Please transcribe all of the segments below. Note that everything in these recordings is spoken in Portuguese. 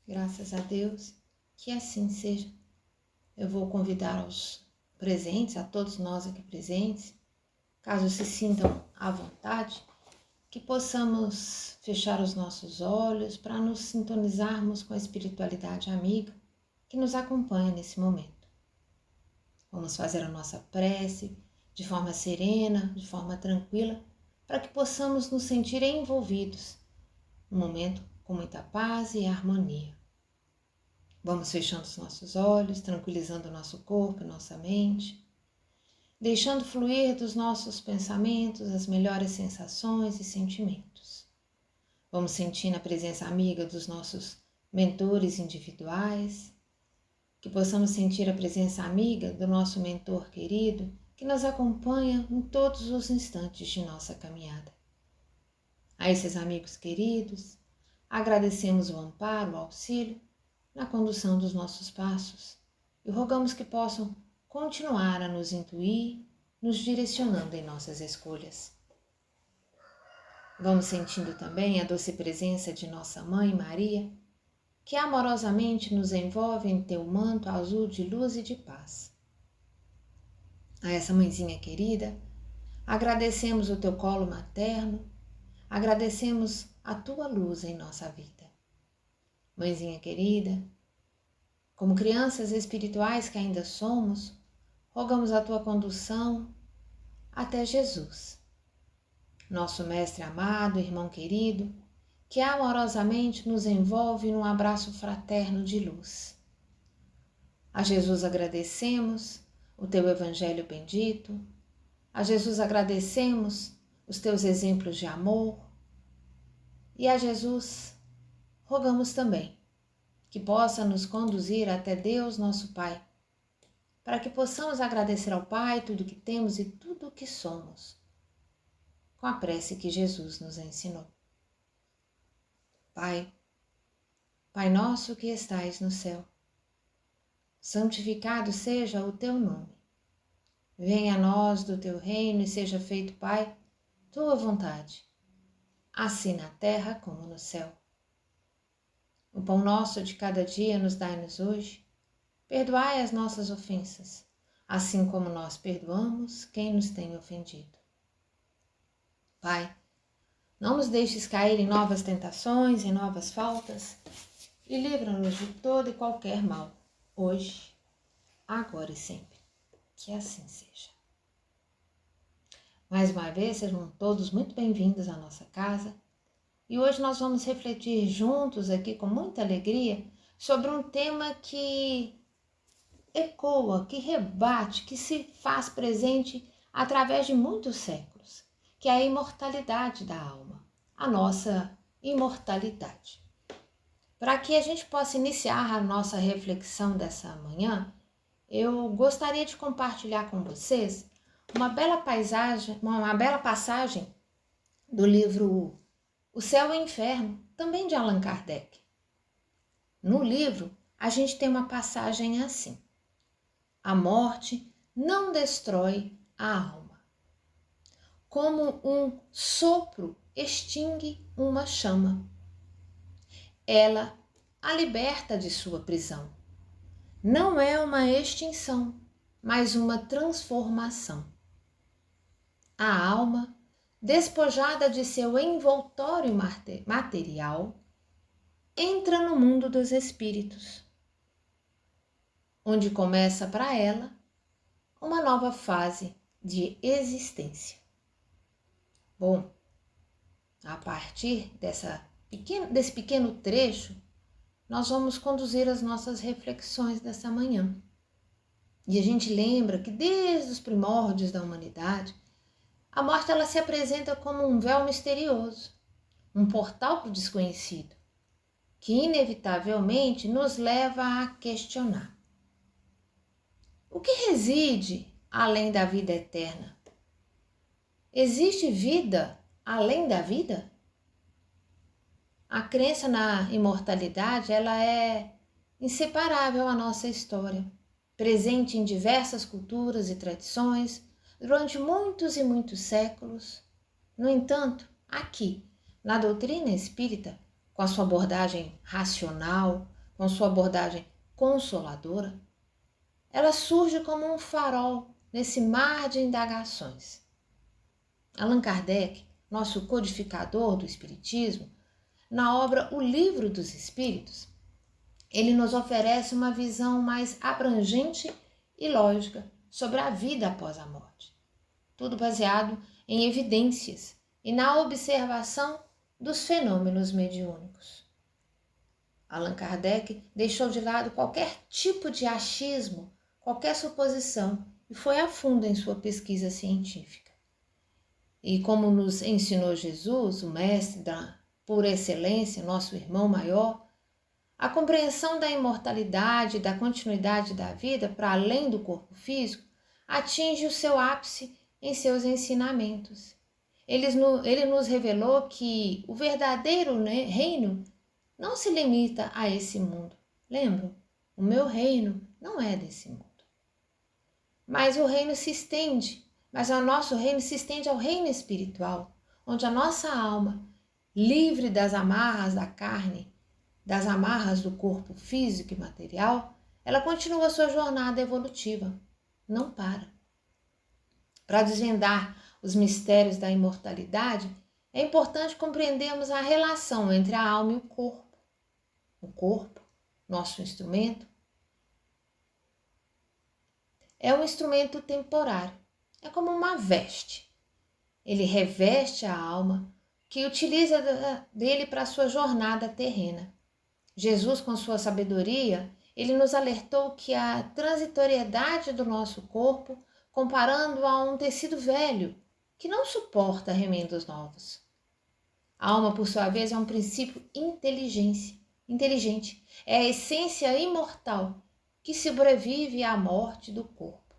Graças a Deus, que assim seja. Eu vou convidar aos presentes, a todos nós aqui presentes, caso se sintam à vontade, que possamos fechar os nossos olhos para nos sintonizarmos com a espiritualidade amiga que nos acompanha nesse momento. Vamos fazer a nossa prece de forma serena, de forma tranquila, para que possamos nos sentir envolvidos num momento com muita paz e harmonia. Vamos fechando os nossos olhos, tranquilizando o nosso corpo e nossa mente, deixando fluir dos nossos pensamentos as melhores sensações e sentimentos. Vamos sentindo a presença amiga dos nossos mentores individuais, que possamos sentir a presença amiga do nosso mentor querido, que nos acompanha em todos os instantes de nossa caminhada. A esses amigos queridos, agradecemos o amparo, o auxílio na condução dos nossos passos e rogamos que possam continuar a nos intuir, nos direcionando em nossas escolhas. Vamos sentindo também a doce presença de nossa Mãe Maria, que amorosamente nos envolve em teu manto azul de luz e de paz. A essa mãezinha querida, agradecemos o teu colo materno, agradecemos a tua luz em nossa vida. Mãezinha querida, como crianças espirituais que ainda somos, rogamos a tua condução até Jesus, nosso mestre amado, irmão querido, que amorosamente nos envolve num abraço fraterno de luz. A Jesus agradecemos o teu evangelho bendito, a Jesus agradecemos os teus exemplos de amor e a Jesus rogamos também que possa nos conduzir até Deus, nosso Pai, para que possamos agradecer ao Pai tudo que temos e tudo que somos, com a prece que Jesus nos ensinou. Pai, Pai nosso que estais no céu, santificado seja o teu nome. Venha a nós do teu reino e seja feito, Pai, tua vontade, assim na terra como no céu. O pão nosso de cada dia nos dai-nos hoje. Perdoai as nossas ofensas, assim como nós perdoamos quem nos tem ofendido. Pai, não nos deixes cair em novas tentações, em novas faltas, e livra-nos de todo e qualquer mal, hoje, agora e sempre. Que assim seja. Mais uma vez, sejam todos muito bem-vindos à nossa casa. E hoje nós vamos refletir juntos aqui com muita alegria sobre um tema que ecoa, que rebate, que se faz presente através de muitos séculos, que é a imortalidade da alma, a nossa imortalidade. Para que a gente possa iniciar a nossa reflexão dessa manhã, eu gostaria de compartilhar com vocês uma bela passagem do livro O Céu e o Inferno, também de Allan Kardec. No livro, a gente tem uma passagem assim: a morte não destrói a alma. Como um sopro extingue uma chama, ela a liberta de sua prisão. Não é uma extinção, mas uma transformação. A alma, despojada de seu envoltório material, entra no mundo dos espíritos, onde começa para ela uma nova fase de existência. Bom, a partir desse pequeno trecho, nós vamos conduzir as nossas reflexões dessa manhã. E a gente lembra que desde os primórdios da humanidade, a morte ela se apresenta como um véu misterioso, um portal para o desconhecido, que inevitavelmente nos leva a questionar: o que reside além da vida eterna? Existe vida além da vida? A crença na imortalidade ela é inseparável à nossa história, presente em diversas culturas e tradições durante muitos e muitos séculos. No entanto, aqui, na doutrina espírita, com a sua abordagem racional, com sua abordagem consoladora, ela surge como um farol nesse mar de indagações. Allan Kardec, nosso codificador do Espiritismo, na obra O Livro dos Espíritos, ele nos oferece uma visão mais abrangente e lógica sobre a vida após a morte. Tudo baseado em evidências e na observação dos fenômenos mediúnicos. Allan Kardec deixou de lado qualquer tipo de achismo, qualquer suposição e foi a fundo em sua pesquisa científica. E como nos ensinou Jesus, o mestre por excelência, nosso irmão maior, a compreensão da imortalidade e da continuidade da vida para além do corpo físico atinge o seu ápice em seus ensinamentos. Ele nos revelou que o verdadeiro reino não se limita a esse mundo. Lembram? O meu reino não é desse mundo. Mas o reino se estende, mas o nosso reino se estende ao reino espiritual, onde a nossa alma, livre das amarras da carne, das amarras do corpo físico e material, ela continua sua jornada evolutiva, não para. Para desvendar os mistérios da imortalidade, é importante compreendermos a relação entre a alma e o corpo. O corpo, nosso instrumento, é um instrumento temporário, é como uma veste. Ele reveste a alma, que utiliza dele para a sua jornada terrena. Jesus, com sua sabedoria, ele nos alertou que a transitoriedade do nosso corpo, comparando a um tecido velho, que não suporta remendos novos. A alma, por sua vez, é um princípio inteligente, é a essência imortal que sobrevive à morte do corpo.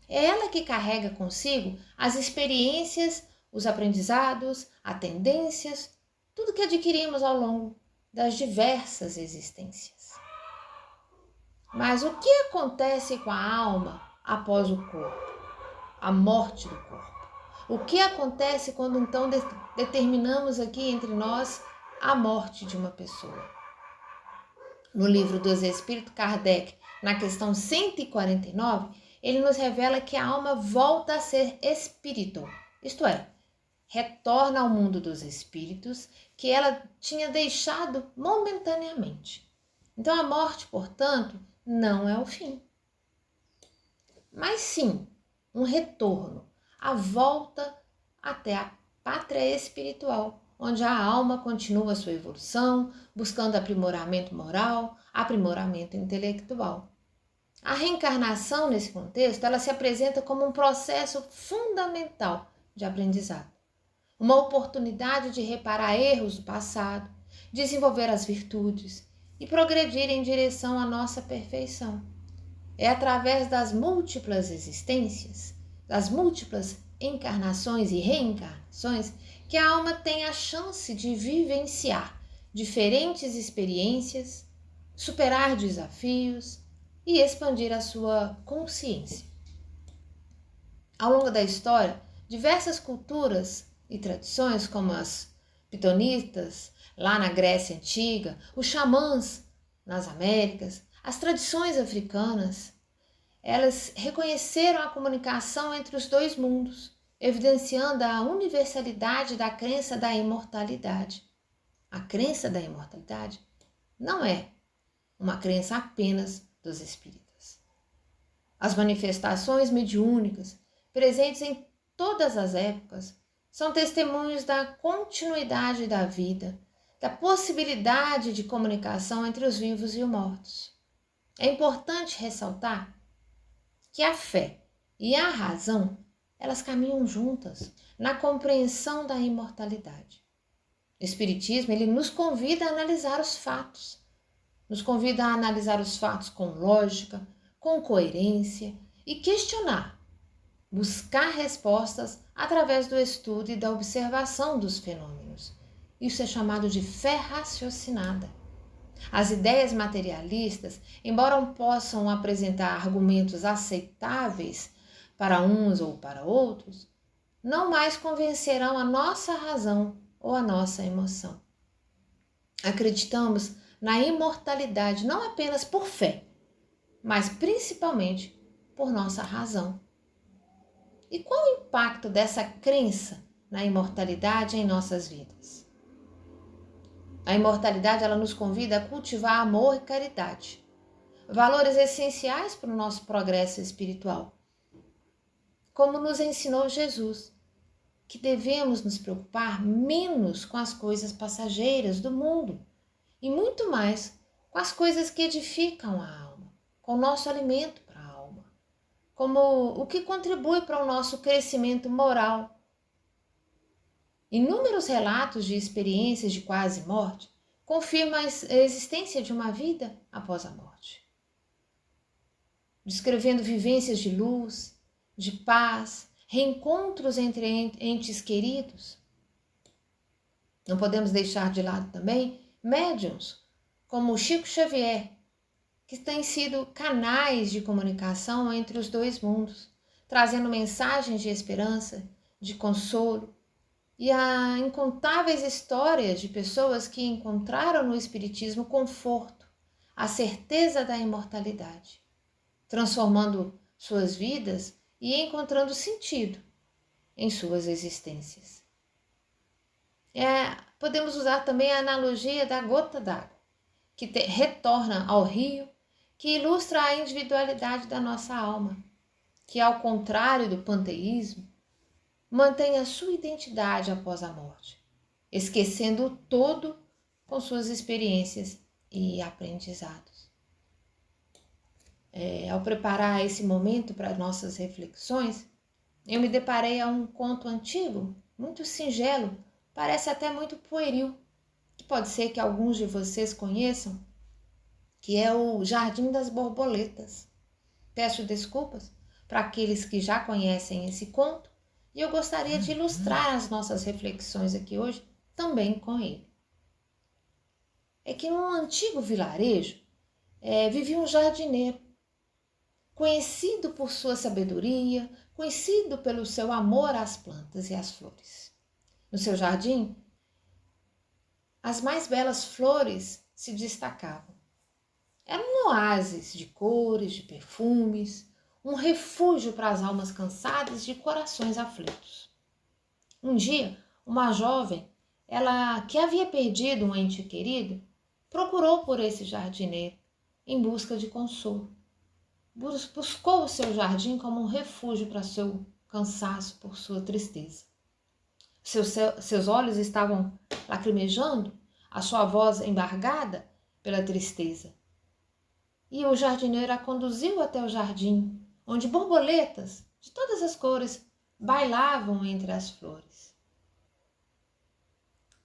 É ela que carrega consigo as experiências, os aprendizados, as tendências, tudo que adquirimos ao longo das diversas existências. Mas o que acontece com a alma após o corpo? A morte do corpo. O que acontece quando então determinamos aqui entre nós a morte de uma pessoa? No Livro dos Espíritos, Kardec, na questão 149, ele nos revela que a alma volta a ser espírito, isto é, retorna ao mundo dos espíritos que ela tinha deixado momentaneamente. Então a morte, portanto, não é o fim, mas sim um retorno, a volta até a pátria espiritual, onde a alma continua sua evolução, buscando aprimoramento moral, aprimoramento intelectual. A reencarnação, nesse contexto, ela se apresenta como um processo fundamental de aprendizado. Uma oportunidade de reparar erros do passado, desenvolver as virtudes e progredir em direção à nossa perfeição. É através das múltiplas existências, das múltiplas encarnações e reencarnações, que a alma tem a chance de vivenciar diferentes experiências, superar desafios e expandir a sua consciência. Ao longo da história, diversas culturas e tradições, como as pitonitas, lá na Grécia Antiga, os xamãs nas Américas, as tradições africanas, elas reconheceram a comunicação entre os dois mundos, evidenciando a universalidade da crença da imortalidade. A crença da imortalidade não é uma crença apenas dos espíritas. As manifestações mediúnicas, presentes em todas as épocas, são testemunhos da continuidade da vida, da possibilidade de comunicação entre os vivos e os mortos. É importante ressaltar que a fé e a razão, elas caminham juntas na compreensão da imortalidade. O Espiritismo, ele nos convida a analisar os fatos, nos convida a analisar os fatos com lógica, com coerência e questionar, buscar respostas através do estudo e da observação dos fenômenos. Isso é chamado de fé raciocinada. As ideias materialistas, embora possam apresentar argumentos aceitáveis para uns ou para outros, não mais convencerão a nossa razão ou a nossa emoção. Acreditamos na imortalidade, não apenas por fé, mas principalmente por nossa razão. E qual o impacto dessa crença na imortalidade em nossas vidas? A imortalidade, ela nos convida a cultivar amor e caridade, valores essenciais para o nosso progresso espiritual. Como nos ensinou Jesus, que devemos nos preocupar menos com as coisas passageiras do mundo e muito mais com as coisas que edificam a alma, com o nosso alimento para a alma, como o que contribui para o nosso crescimento moral. Inúmeros relatos de experiências de quase morte confirmam a existência de uma vida após a morte, descrevendo vivências de luz, de paz, reencontros entre entes queridos. Não podemos deixar de lado também médiuns, como Chico Xavier, que têm sido canais de comunicação entre os dois mundos, trazendo mensagens de esperança, de consolo, e há incontáveis histórias de pessoas que encontraram no Espiritismo conforto, a certeza da imortalidade, transformando suas vidas e encontrando sentido em suas existências. Podemos usar também a analogia da gota d'água, que retorna ao rio, que ilustra a individualidade da nossa alma, que, ao contrário do panteísmo, mantém a sua identidade após a morte, esquecendo o todo com suas experiências e aprendizados. Ao preparar esse momento para nossas reflexões, eu me deparei a um conto antigo, muito singelo, parece até muito pueril, que pode ser que alguns de vocês conheçam, que é o Jardim das Borboletas. Peço desculpas para aqueles que já conhecem esse conto, e eu gostaria de ilustrar as nossas reflexões aqui hoje também com ele. É que num antigo vilarejo vivia um jardineiro, conhecido por sua sabedoria, conhecido pelo seu amor às plantas e às flores. No seu jardim, as mais belas flores se destacavam. Era um oásis de cores, de perfumes, um refúgio para as almas cansadas de corações aflitos. Um dia, uma jovem, ela que havia perdido um ente querido, procurou por esse jardineiro em busca de consolo. Buscou o seu jardim como um refúgio para seu cansaço por sua tristeza. Seus olhos estavam lacrimejando, a sua voz embargada pela tristeza. E o jardineiro a conduziu até o jardim, onde borboletas de todas as cores bailavam entre as flores.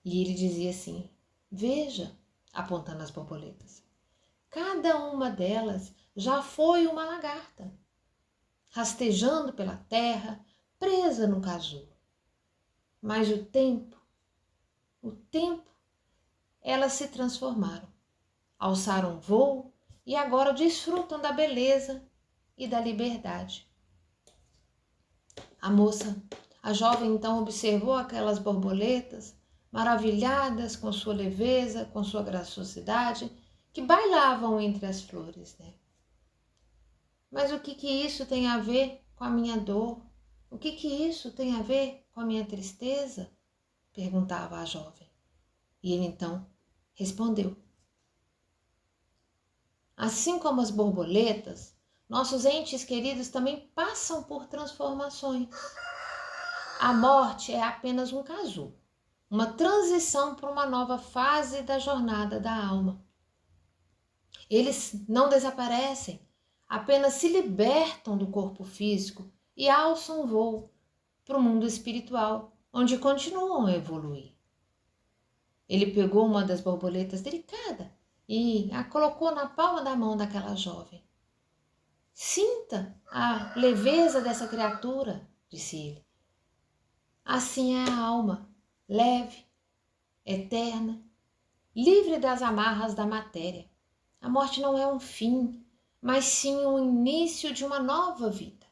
E ele dizia assim: veja, apontando as borboletas, cada uma delas já foi uma lagarta, rastejando pela terra, presa no casulo. Mas o tempo, elas se transformaram, alçaram voo e agora desfrutam da beleza e da liberdade. A jovem então observou aquelas borboletas, maravilhadas com sua leveza, com sua graciosidade, que bailavam entre as flores, né? Mas o que isso tem a ver com a minha dor? O que isso tem a ver com a minha tristeza? Perguntava a jovem. E ele então respondeu: assim como as borboletas, nossos entes queridos também passam por transformações. A morte é apenas um casulo, uma transição para uma nova fase da jornada da alma. Eles não desaparecem, apenas se libertam do corpo físico e alçam voo para o mundo espiritual, onde continuam a evoluir. Ele pegou uma das borboletas delicada e a colocou na palma da mão daquela jovem. Sinta a leveza dessa criatura, disse ele. Assim é a alma, leve, eterna, livre das amarras da matéria. A morte não é um fim, mas sim o início de uma nova vida,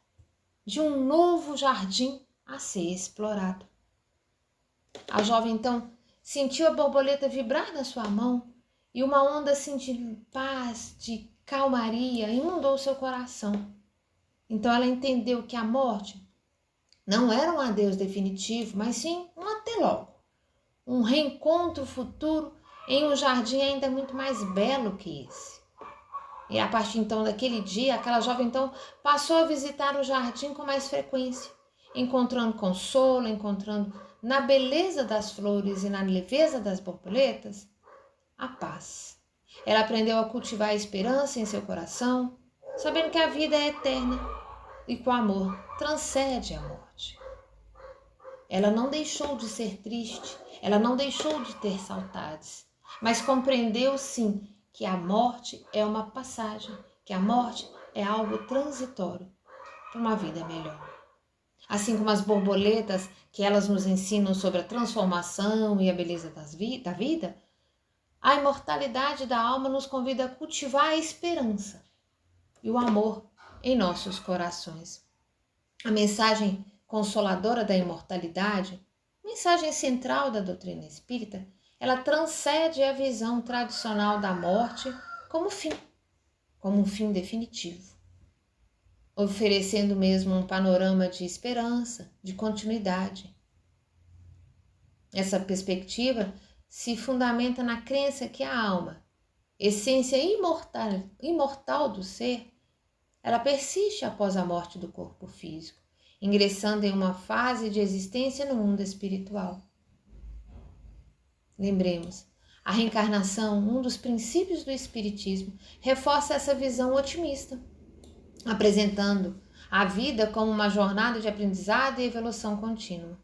de um novo jardim a ser explorado. A jovem então sentiu a borboleta vibrar na sua mão e uma onda assim de paz, de calmaria inundou seu coração. Então ela entendeu que a morte não era um adeus definitivo, mas sim um até logo, um reencontro futuro em um jardim ainda muito mais belo que esse. E a partir então daquele dia, aquela jovem então passou a visitar o jardim com mais frequência, encontrando consolo, encontrando na beleza das flores e na leveza das borboletas a paz. Ela aprendeu a cultivar a esperança em seu coração, sabendo que a vida é eterna e que o amor transcende a morte. Ela não deixou de ser triste, ela não deixou de ter saudades, mas compreendeu sim que a morte é uma passagem, que a morte é algo transitório para uma vida melhor. Assim como as borboletas, que elas nos ensinam sobre a transformação e a beleza da vida, a imortalidade da alma nos convida a cultivar a esperança e o amor em nossos corações. A mensagem consoladora da imortalidade, mensagem central da doutrina espírita, ela transcende a visão tradicional da morte como um fim definitivo, oferecendo mesmo um panorama de esperança, de continuidade. Essa perspectiva se fundamenta na crença que a alma, essência imortal do ser, ela persiste após a morte do corpo físico, ingressando em uma fase de existência no mundo espiritual. Lembremos, a reencarnação, um dos princípios do espiritismo, reforça essa visão otimista, apresentando a vida como uma jornada de aprendizado e evolução contínua.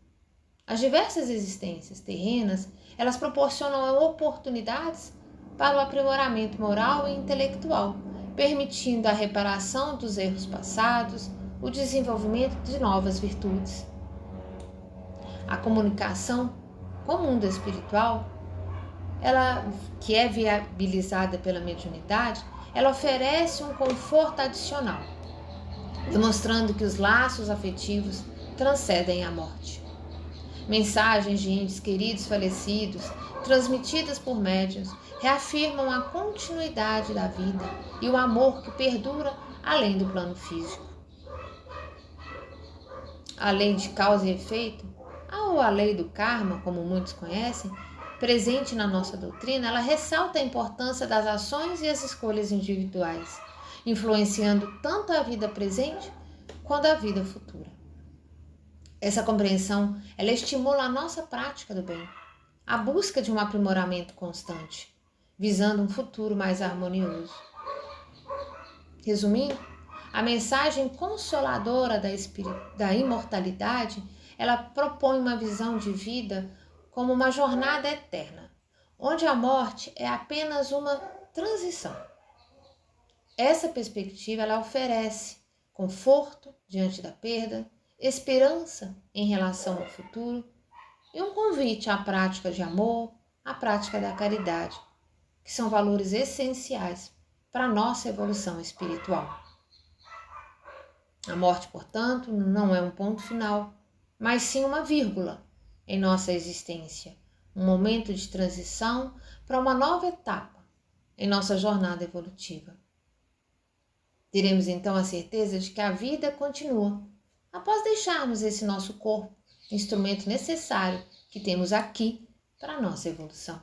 As diversas existências terrenas, elas proporcionam oportunidades para o aprimoramento moral e intelectual, permitindo a reparação dos erros passados, o desenvolvimento de novas virtudes. A comunicação com o mundo espiritual, ela, que é viabilizada pela mediunidade, ela oferece um conforto adicional, demonstrando que os laços afetivos transcendem a morte. Mensagens de entes queridos falecidos, transmitidas por médiuns, reafirmam a continuidade da vida e o amor que perdura além do plano físico. A lei de causa e efeito, ou a lei do karma, como muitos conhecem, presente na nossa doutrina, ela ressalta a importância das ações e as escolhas individuais, influenciando tanto a vida presente quanto a vida futura. Essa compreensão, ela estimula a nossa prática do bem, a busca de um aprimoramento constante, visando um futuro mais harmonioso. Resumindo, a mensagem consoladora da imortalidade, ela propõe uma visão de vida como uma jornada eterna, onde a morte é apenas uma transição. Essa perspectiva, ela oferece conforto diante da perda, esperança em relação ao futuro e um convite à prática de amor, à prática da caridade, que são valores essenciais para a nossa evolução espiritual. A morte, portanto, não é um ponto final, mas sim uma vírgula em nossa existência, um momento de transição para uma nova etapa em nossa jornada evolutiva. Teremos então a certeza de que a vida continua após deixarmos esse nosso corpo, instrumento necessário que temos aqui para a nossa evolução.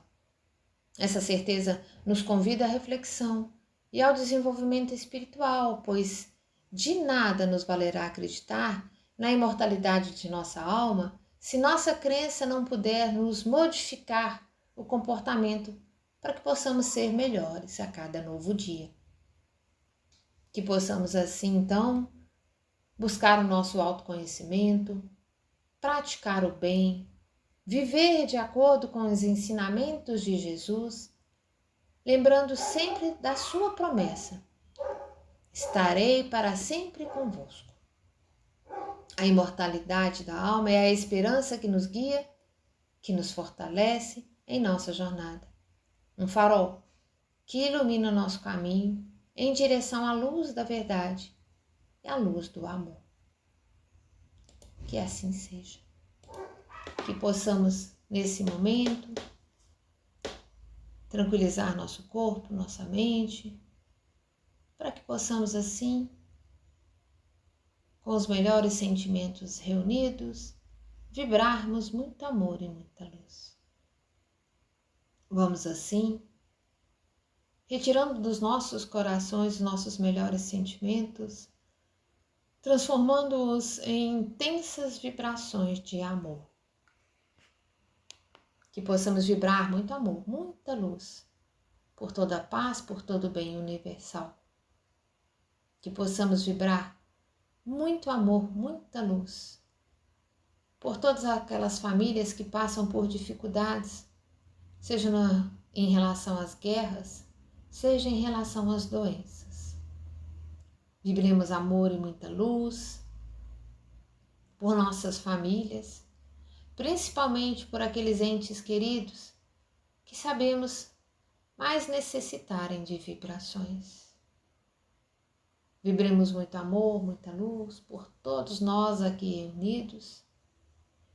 Essa certeza nos convida à reflexão e ao desenvolvimento espiritual, pois de nada nos valerá acreditar na imortalidade de nossa alma se nossa crença não puder nos modificar o comportamento para que possamos ser melhores a cada novo dia. Que possamos assim, então, buscar o nosso autoconhecimento, praticar o bem, viver de acordo com os ensinamentos de Jesus, lembrando sempre da sua promessa: estarei para sempre convosco. A imortalidade da alma é a esperança que nos guia, que nos fortalece em nossa jornada. Um farol que ilumina o nosso caminho em direção à luz da verdade e à luz do amor. Que assim seja. Que possamos, nesse momento, tranquilizar nosso corpo, nossa mente, para que possamos assim, com os melhores sentimentos reunidos, vibrarmos muito amor e muita luz. Vamos assim, retirando dos nossos corações os nossos melhores sentimentos, transformando-os em intensas vibrações de amor. Que possamos vibrar muito amor, muita luz, por toda a paz, por todo o bem universal. Que possamos vibrar muito amor, muita luz, por todas aquelas famílias que passam por dificuldades, seja em relação às guerras, seja em relação às doenças. Vibremos amor e muita luz por nossas famílias, principalmente por aqueles entes queridos que sabemos mais necessitarem de vibrações. Vibremos muito amor, muita luz por todos nós aqui unidos.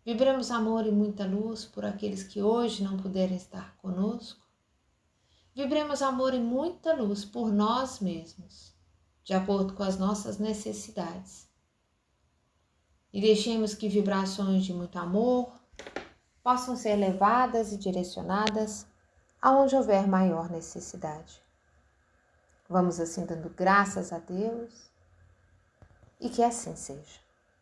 Vibremos amor e muita luz por aqueles que hoje não puderem estar conosco. Vibremos amor e muita luz por nós mesmos, de acordo com as nossas necessidades. E deixemos que vibrações de muito amor possam ser levadas e direcionadas aonde houver maior necessidade. Vamos assim dando graças a Deus e que assim seja.